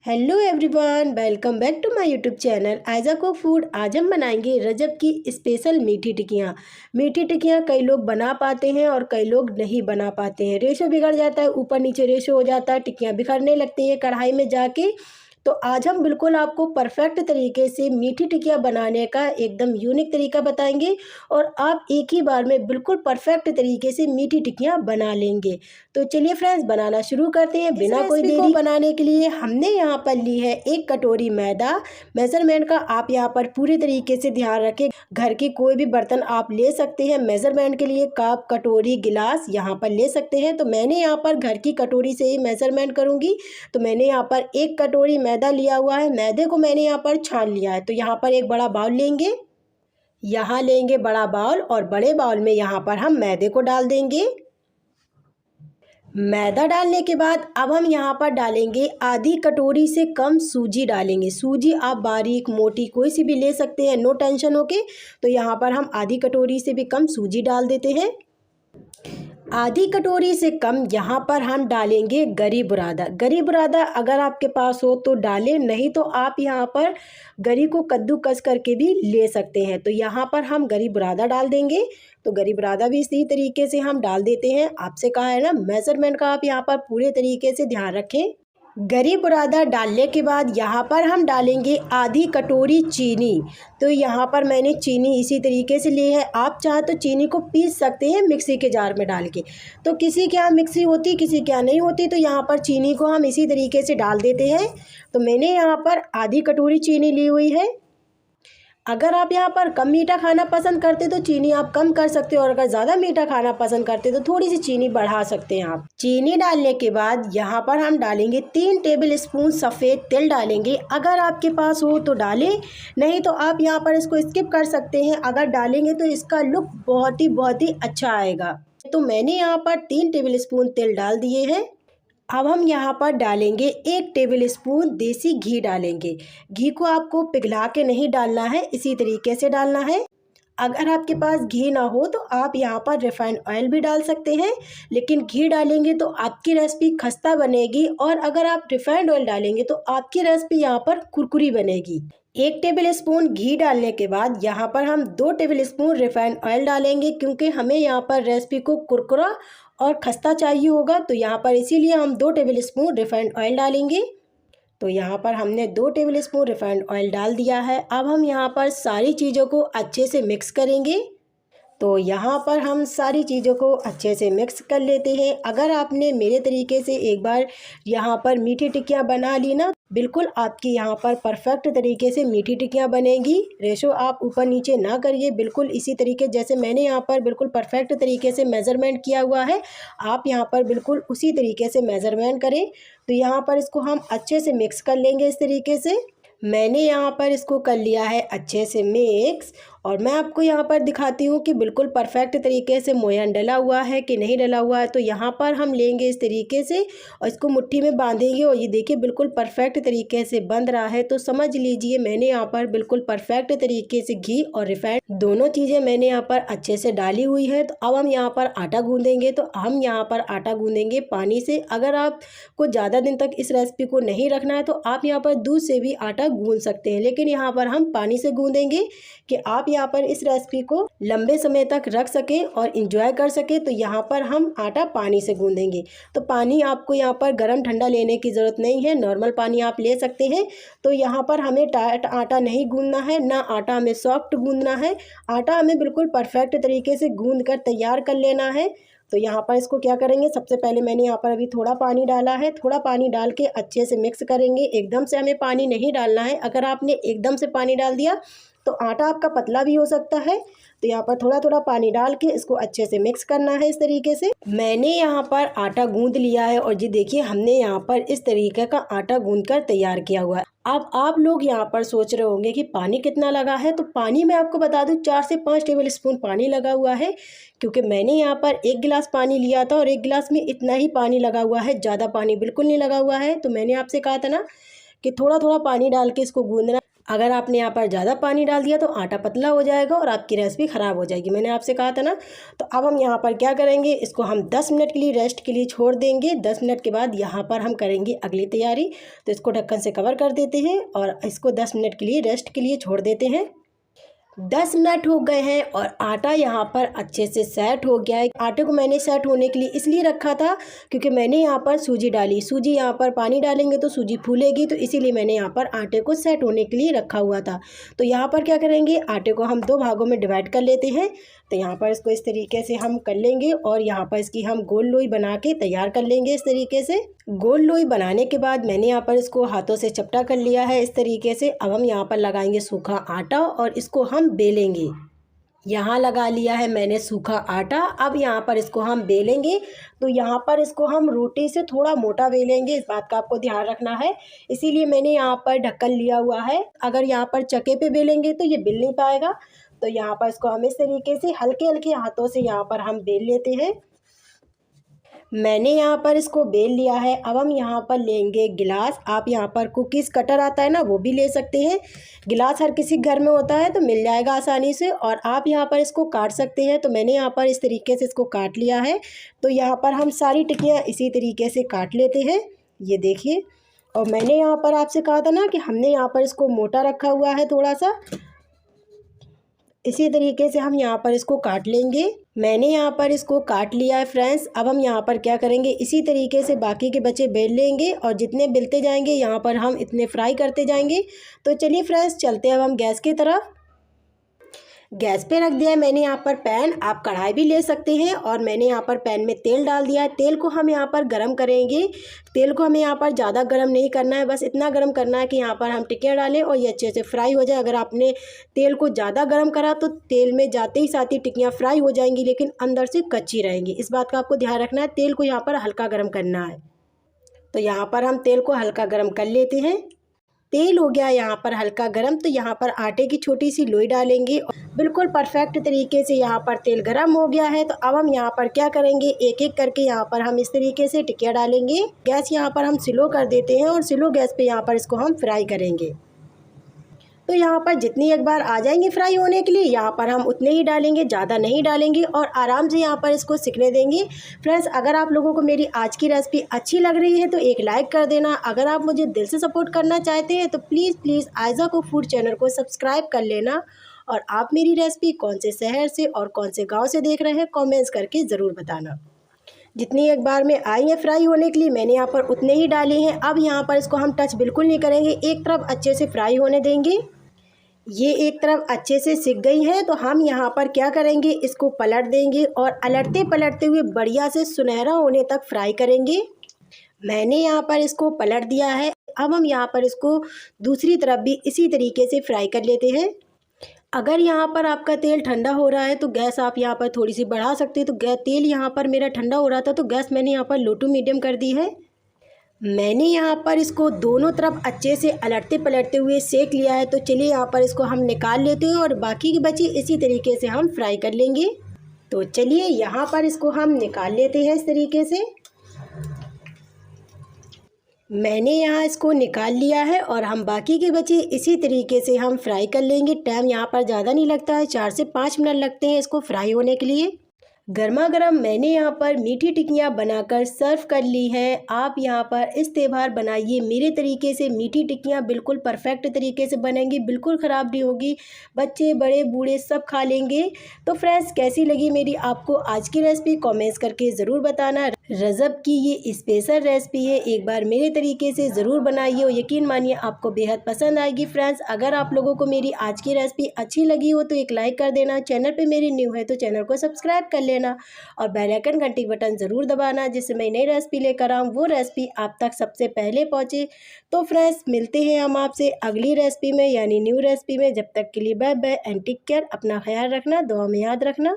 Hello everyone, welcome back to my YouTube channel आयजा cook food. आज हम बनाएंगे रजब की स्पेशल मीठी टिक्कियाँ। मीठी टिक्कियाँ कई लोग बना पाते हैं और कई लोग नहीं बना पाते हैं। रेशो बिगड़ जाता है, ऊपर नीचे रेशो हो जाता है, टिक्कियाँ बिखरने लगती है कढ़ाई में जाके। तो आज हम बिल्कुल आपको परफेक्ट तरीके से मीठी टिक्कियाँ बनाने का एकदम यूनिक तरीका बताएंगे और आप एक ही बार में बिल्कुल परफेक्ट तरीके से मीठी टिक्कियाँ बना लेंगे। तो चलिए फ्रेंड्स, बनाना शुरू करते हैं बिना कोई देरी। बनाने के लिए हमने यहाँ पर ली है 1 कटोरी मैदा। मेजरमेंट का आप यहाँ पर पूरे तरीके से ध्यान रखें। घर के कोई भी बर्तन आप ले सकते हैं। मेजरमेंट के लिए कप, कटोरी, गिलास यहाँ पर ले सकते हैं। तो मैंने यहाँ पर घर की कटोरी से ही मेजरमेंट करूँगी। तो मैंने यहाँ पर 1 कटोरी मैदा लिया हुआ है। मैदे को मैंने यहाँ पर छान लिया है। तो यहाँ पर एक बड़ा बाउल लेंगे, यहाँ लेंगे बड़ा बाउल और बड़े बाउल में यहाँ पर हम मैदे को डाल देंगे। मैदा डालने के बाद अब हम यहाँ पर डालेंगे आधी कटोरी से कम सूजी डालेंगे। सूजी आप बारीक मोटी कोई सी भी ले सकते हैं, नो टेंशन होके। तो यहाँ पर हम आधी कटोरी से भी कम सूजी डाल देते हैं। आधी कटोरी से कम यहाँ पर हम डालेंगे गरी बुरादा। गरी बुरादा अगर आपके पास हो तो डालें, नहीं तो आप यहाँ पर गरी को कद्दूकस करके भी ले सकते हैं। तो यहाँ पर हम गरी बुरादा डाल देंगे। तो गरी बुरादा भी इसी तरीके से हम डाल देते हैं। आपसे कहा है ना, मेजरमेंट का आप यहाँ पर पूरे तरीके से ध्यान रखें। गरी बुरादा डालने के बाद यहाँ पर हम डालेंगे आधी कटोरी चीनी। तो यहाँ पर मैंने चीनी इसी तरीके से ली है। आप चाहे तो चीनी को पीस सकते हैं मिक्सी के जार में डाल के। तो किसी के यहाँ मिक्सी होती, किसी के यहाँ नहीं होती, तो यहाँ पर चीनी को हम इसी तरीके से डाल देते हैं। तो मैंने यहाँ पर आधी कटोरी चीनी ली हुई है। अगर आप यहाँ पर कम मीठा खाना पसंद करते तो चीनी आप कम कर सकते हो, और अगर ज़्यादा मीठा खाना पसंद करते तो थोड़ी सी चीनी बढ़ा सकते हैं आप। चीनी डालने के बाद यहाँ पर हम डालेंगे 3 टेबल स्पून सफ़ेद तिल डालेंगे। अगर आपके पास हो तो डालें, नहीं तो आप यहाँ पर इसको स्किप कर सकते हैं। अगर डालेंगे तो इसका लुक बहुत ही अच्छा आएगा। तो मैंने यहाँ पर 3 टेबल स्पून तिल डाल दिए हैं। अब हम यहाँ पर डालेंगे 1 टेबल स्पून देसी घी डालेंगे। घी को आपको पिघला के नहीं डालना है, इसी तरीके से डालना है। अगर आपके पास घी ना हो तो आप यहाँ पर रिफाइंड ऑयल भी डाल सकते हैं, लेकिन घी डालेंगे तो आपकी रेसिपी खस्ता बनेगी, और अगर आप रिफाइंड ऑयल डालेंगे तो आपकी रेसिपी यहाँ पर कुरकुरी बनेगी। 1 टेबल स्पून घी डालने के बाद यहाँ पर हम 2 टेबल स्पून रिफाइंड ऑयल डालेंगे, क्योंकि हमें यहाँ पर रेसिपी को कुरकुरा और खस्ता चाहिए होगा। तो यहाँ पर इसीलिए हम 2 टेबल स्पून रिफाइंड ऑयल डालेंगे। तो यहाँ पर हमने 2 टेबल स्पून रिफाइंड ऑयल डाल दिया है। अब हम यहाँ पर सारी चीज़ों को अच्छे से मिक्स करेंगे। तो यहाँ पर हम सारी चीज़ों को अच्छे से मिक्स कर लेते हैं। अगर आपने मेरे तरीके से एक बार यहाँ पर मीठी टिक्कियाँ बना ली ना, बिल्कुल आपकी यहाँ पर परफेक्ट तरीके से मीठी टिक्कियाँ बनेगी। रेशो आप ऊपर नीचे ना करिए, बिल्कुल इसी तरीके जैसे मैंने यहाँ पर बिल्कुल परफेक्ट तरीके से मेज़रमेंट किया हुआ है, आप यहाँ पर बिल्कुल उसी तरीके से मेज़रमेंट करें। तो यहाँ पर इसको हम अच्छे से मिक्स कर लेंगे इस तरीके से। मैंने यहाँ पर इसको कर लिया है अच्छे से मिक्स, और मैं आपको यहाँ पर दिखाती हूँ कि बिल्कुल परफेक्ट तरीके से मोयन डला हुआ है कि नहीं डला हुआ है। तो यहाँ पर हम लेंगे इस तरीके से और इसको मुट्ठी में बांधेंगे, और ये देखिए बिल्कुल परफेक्ट तरीके से बंध रहा है। तो समझ लीजिए मैंने यहाँ पर बिल्कुल परफेक्ट तरीके से घी और रिफाइंड दोनों चीज़ें मैंने यहाँ पर अच्छे से डाली हुई है। तो अब हम यहाँ पर आटा गूँधेंगे। तो हम यहाँ पर आटा गूँधेंगे पानी से। अगर आपको ज़्यादा दिन तक इस रेसिपी को नहीं रखना है तो आप यहाँ पर दूध से भी आटा गूँध सकते हैं, लेकिन यहाँ पर हम पानी से गूँधेंगे कि आप यहाँ पर इस रेसिपी को लंबे समय तक रख सकें और इंजॉय कर सकें। तो यहाँ पर हम आटा पानी से गूँधेंगे। तो पानी आपको यहाँ पर गर्म ठंडा लेने की ज़रूरत नहीं है, नॉर्मल पानी आप ले सकते हैं। तो यहाँ पर हमें टाइट आटा नहीं गूँधना है, ना आटा हमें सॉफ्ट गूँधना है। आटा हमें बिल्कुल परफेक्ट तरीके से गूँध कर तैयार कर लेना है। तो यहाँ पर इसको क्या करेंगे, सबसे पहले मैंने यहाँ पर अभी थोड़ा पानी डाला है। थोड़ा पानी डाल के अच्छे से मिक्स करेंगे। एकदम से हमें पानी नहीं डालना है। अगर आपने एकदम से पानी डाल दिया तो आटा आपका पतला भी हो सकता है। तो यहाँ पर थोड़ा थोड़ा पानी डाल के इसको अच्छे से मिक्स करना है इस तरीके से। मैंने यहाँ पर आटा गूंद लिया है, और ये देखिए हमने यहाँ पर इस तरीके का आटा गूंद कर तैयार किया हुआ है। अब आप लोग यहाँ पर सोच रहे होंगे कि पानी कितना लगा है। तो पानी मैं आपको बता दूँ 4 से 5 टेबल स्पून पानी लगा हुआ है, क्योंकि मैंने यहाँ पर 1 गिलास पानी लिया था और 1 गिलास में इतना ही पानी लगा हुआ है, ज़्यादा पानी बिल्कुल नहीं लगा हुआ है। तो मैंने आपसे कहा था ना कि थोड़ा थोड़ा पानी डाल के इसको गूंदना। अगर आपने यहाँ पर ज़्यादा पानी डाल दिया तो आटा पतला हो जाएगा और आपकी रेसिपी ख़राब हो जाएगी, मैंने आपसे कहा था ना। तो अब हम यहाँ पर क्या करेंगे, इसको हम 10 मिनट के लिए रेस्ट के लिए छोड़ देंगे। 10 मिनट के बाद यहाँ पर हम करेंगे अगली तैयारी। तो इसको ढक्कन से कवर कर देते हैं और इसको 10 मिनट के लिए रेस्ट के लिए छोड़ देते हैं। 10 मिनट हो गए हैं और आटा यहाँ पर अच्छे से सेट हो गया है। आटे को मैंने सेट होने के लिए इसलिए रखा था क्योंकि मैंने यहाँ पर सूजी डाली। सूजी यहाँ पर पानी डालेंगे तो सूजी फूलेगी, तो इसीलिए मैंने यहाँ पर आटे को सेट होने के लिए रखा हुआ था। तो यहाँ पर क्या करेंगे, आटे को हम 2 भागों में डिवाइड कर लेते हैं। तो यहाँ पर इसको इस तरीके से हम कर लेंगे और यहाँ पर इसकी हम गोल लोई बना के तैयार कर लेंगे। इस तरीके से गोल लोई बनाने के बाद मैंने यहाँ पर इसको हाथों से चपटा कर लिया है इस तरीके से। अब हम यहाँ पर लगाएंगे सूखा आटा और इसको हम बेलेंगे। यहाँ लगा लिया है मैंने सूखा आटा। अब यहाँ पर इसको हम बेलेंगे। तो यहाँ पर इसको हम रोटी से थोड़ा मोटा बेलेंगे, इस बात का आपको ध्यान रखना है। इसीलिए मैंने यहाँ पर ढक्कन लिया हुआ है। अगर यहाँ पर चक्के पे बेलेंगे तो ये बेल नहीं पाएगा। तो यहाँ पर इसको हम इस तरीके से हल्के हल्के हाथों से यहाँ पर हम बेल लेते हैं। मैंने यहाँ पर इसको बेल लिया है। अब हम यहाँ पर लेंगे गिलास। आप यहाँ पर कुकीज़ कटर आता है ना, वो भी ले सकते हैं। गिलास हर किसी घर में होता है तो मिल जाएगा आसानी से। और आप यहाँ पर इसको काट सकते हैं। तो मैंने यहाँ पर इस तरीके से इसको काट लिया है। तो यहाँ पर हम सारी टिक्कियाँ इसी तरीके से काट लेते हैं, ये देखिए। और मैंने यहाँ पर आपसे कहा था ना कि हमने यहाँ पर इसको मोटा रखा हुआ है थोड़ा सा, इसी तरीके से हम यहाँ पर इसको काट लेंगे। मैंने यहाँ पर इसको काट लिया है फ्रेंड्स। अब हम यहाँ पर क्या करेंगे, इसी तरीके से बाकी के बचे बेल लेंगे और जितने बेलते जाएंगे यहाँ पर हम इतने फ्राई करते जाएंगे। तो चलिए फ्रेंड्स, चलते हैं अब हम गैस की तरफ। गैस पे रख दिया है मैंने यहाँ पर पैन, आप कढ़ाई भी ले सकते हैं। और मैंने यहाँ पर पैन में तेल डाल दिया है। तेल को हम यहाँ पर गरम करेंगे। तेल को हमें यहाँ पर ज़्यादा गरम नहीं करना है, बस इतना गरम करना है कि यहाँ पर हम टिक्कियाँ डालें और ये अच्छे से फ्राई हो जाए। अगर आपने तेल को ज़्यादा गरम करा तो तेल में जाते ही साथ ही टिक्कियाँ फ्राई हो जाएंगी, लेकिन अंदर से कच्ची रहेंगी। इस बात का आपको ध्यान रखना है। तेल को यहाँ पर हल्का गर्म करना है। तो यहाँ पर हम तेल को हल्का गर्म कर लेते हैं। तेल हो गया यहाँ पर हल्का गरम। तो यहाँ पर आटे की छोटी सी लोई डालेंगे। बिल्कुल परफेक्ट तरीके से यहाँ पर तेल गरम हो गया है। तो अब हम यहाँ पर क्या करेंगे, एक एक करके यहाँ पर हम इस तरीके से टिक्कियाँ डालेंगे। गैस यहाँ पर हम स्लो कर देते हैं और स्लो गैस पे यहाँ पर इसको हम फ्राई करेंगे। तो यहाँ पर जितनी एक बार आ जाएंगे फ्राई होने के लिए, यहाँ पर हम उतने ही डालेंगे, ज़्यादा नहीं डालेंगे और आराम से यहाँ पर इसको सिकने देंगे। फ्रेंड्स, अगर आप लोगों को मेरी आज की रेसिपी अच्छी लग रही है तो एक लाइक कर देना। अगर आप मुझे दिल से सपोर्ट करना चाहते हैं तो please Aiza cook food channel को सब्सक्राइब कर लेना। और आप मेरी रेसिपी कौन से शहर से और कौन से गाँव से देख रहे हैं, कॉमेंट्स करके ज़रूर बताना। जितनी एक बार में आई है फ्राई होने के लिए, मैंने यहाँ पर उतने ही डाले हैं। अब यहाँ पर इसको हम टच बिल्कुल नहीं करेंगे, एक तरफ अच्छे से फ्राई होने देंगे। ये एक तरफ अच्छे से सिक गई है। तो हम यहाँ पर क्या करेंगे, इसको पलट देंगे और अलटते पलटते हुए बढ़िया से सुनहरा होने तक फ्राई करेंगे। मैंने यहाँ पर इसको पलट दिया है। अब हम यहाँ पर इसको दूसरी तरफ भी इसी तरीके से फ्राई कर लेते हैं। अगर यहाँ पर आपका तेल ठंडा हो रहा है तो गैस आप यहाँ पर थोड़ी सी बढ़ा सकते हैं। तो तेल यहाँ पर मेरा ठंडा हो रहा था तो गैस मैंने यहाँ पर लो टू मीडियम कर दी है। मैंने यहाँ पर इसको दोनों तरफ अच्छे से अलटते पलटते हुए सेक लिया है। तो चलिए यहाँ पर इसको हम निकाल लेते हैं और बाकी की बची इसी तरीके से हम फ्राई कर लेंगे। तो चलिए यहाँ पर इसको हम निकाल लेते हैं इस तरीके से। मैंने यहाँ इसको निकाल लिया है और हम बाकी के बचे इसी तरीके से हम फ्राई कर लेंगे। टाइम यहाँ पर ज़्यादा नहीं लगता है, 4 से 5 मिनट लगते हैं इसको फ्राई होने के लिए। गर्मा गर्म मैंने यहाँ पर मीठी टिक्कियाँ बनाकर सर्व कर ली हैं। आप यहाँ पर इस त्यौहार बनाइए मेरे तरीके से। मीठी टिक्कियाँ बिल्कुल परफेक्ट तरीके से बनेंगी, बिल्कुल ख़राब नहीं होगी, बच्चे बड़े बूढ़े सब खा लेंगे। तो फ्रेंड्स, कैसी लगी मेरी आपको आज की रेसिपी, कमेंट्स करके ज़रूर बताना। रजब की ये स्पेशल रेसिपी है, एक बार मेरे तरीके से ज़रूर बनाइए और यकीन मानिए आपको बेहद पसंद आएगी। फ्रेंड्स, अगर आप लोगों को मेरी आज की रेसिपी अच्छी लगी हो तो एक लाइक कर देना। चैनल पे मेरी न्यू है तो चैनल को सब्सक्राइब कर लेना और बेल आइकन घंटी बटन ज़रूर दबाना, जिससे मैं नई रेसिपी लेकर आऊँ वो रेसिपी आप तक सबसे पहले पहुँचे। तो फ्रेंड्स, मिलते हैं हम आपसे अगली रेसिपी में, यानी न्यू रेसिपी में। जब तक के लिए bye bye and take care. अपना ख्याल रखना, दुआ में याद रखना।